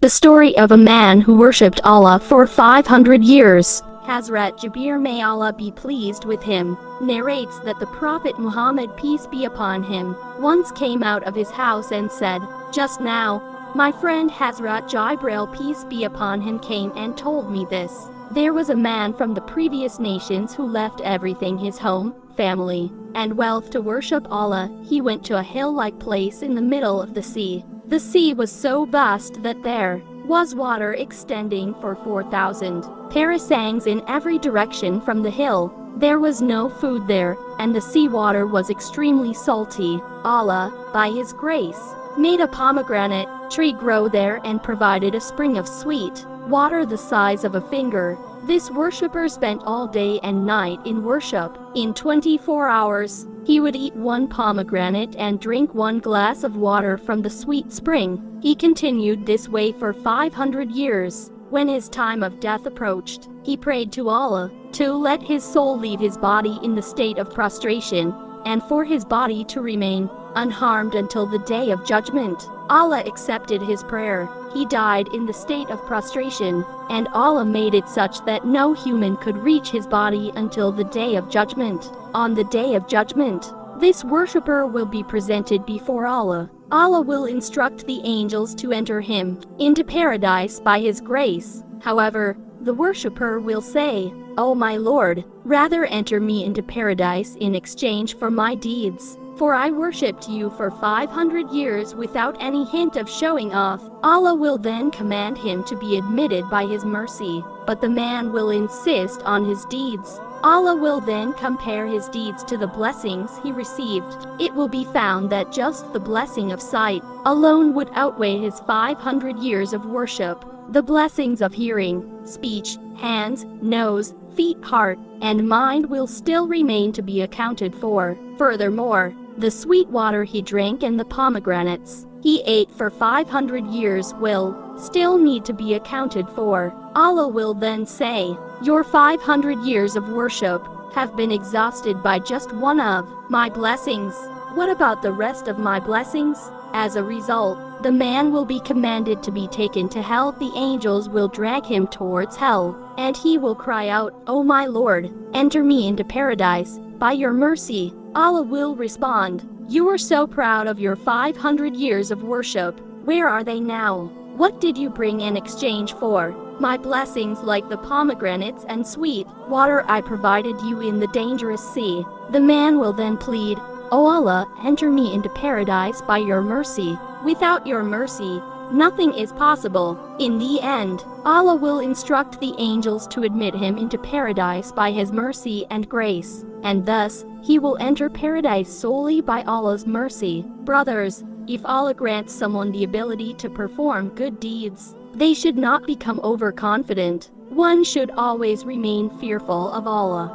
The story of a man who worshipped Allah for 500 years. Hazrat Jabir, may Allah be pleased with him, narrates that the Prophet Muhammad, peace be upon him, once came out of his house and said, "Just now, my friend Hazrat Jibril, peace be upon him, came and told me this. There was a man from the previous nations who left everything, his home, family, and wealth, to worship Allah. He went to a hill-like place in the middle of the sea. The sea was so vast that there was water extending for 4,000 parasangs in every direction from the hill. There was no food there, and the sea water was extremely salty. Allah, by His grace, made a pomegranate tree grow there and provided a spring of sweet water the size of a finger. This worshipper spent all day and night in worship. In 24 hours, he would eat one pomegranate and drink one glass of water from the sweet spring. He continued this way for 500 years. When his time of death approached, he prayed to Allah to let his soul leave his body in the state of prostration, and for his body to remain unharmed until the day of judgment. Allah accepted his prayer. He died in the state of prostration, and Allah made it such that no human could reach his body until the day of judgment. On the day of judgment, this worshipper will be presented before Allah. Allah will instruct the angels to enter him into paradise by His grace. However, the worshipper will say, "O my Lord, rather enter me into paradise in exchange for my deeds. For I worshipped you for 500 years without any hint of showing off." Allah will then command him to be admitted by His mercy, but the man will insist on his deeds. Allah will then compare his deeds to the blessings he received. It will be found that just the blessing of sight alone would outweigh his 500 years of worship. The blessings of hearing, speech, hands, nose, feet, heart, and mind will still remain to be accounted for. Furthermore, the sweet water he drank and the pomegranates he ate for 500 years will still need to be accounted for. Allah will then say, "Your 500 years of worship have been exhausted by just one of my blessings. What about the rest of my blessings?" As a result, the man will be commanded to be taken to hell. The angels will drag him towards hell, and he will cry out, "O my Lord, enter me into paradise by your mercy." Allah will respond, "You were so proud of your 500 years of worship. Where are they now? What did you bring in exchange for my blessings, like the pomegranates and sweet water I provided you in the dangerous sea?" The man will then plead, "O Allah, enter me into paradise by your mercy. Without your mercy, nothing is possible." In the end, Allah will instruct the angels to admit him into paradise by His mercy and grace, and thus he will enter paradise solely by Allah's mercy. Brothers, if Allah grants someone the ability to perform good deeds, they should not become overconfident. One should always remain fearful of Allah.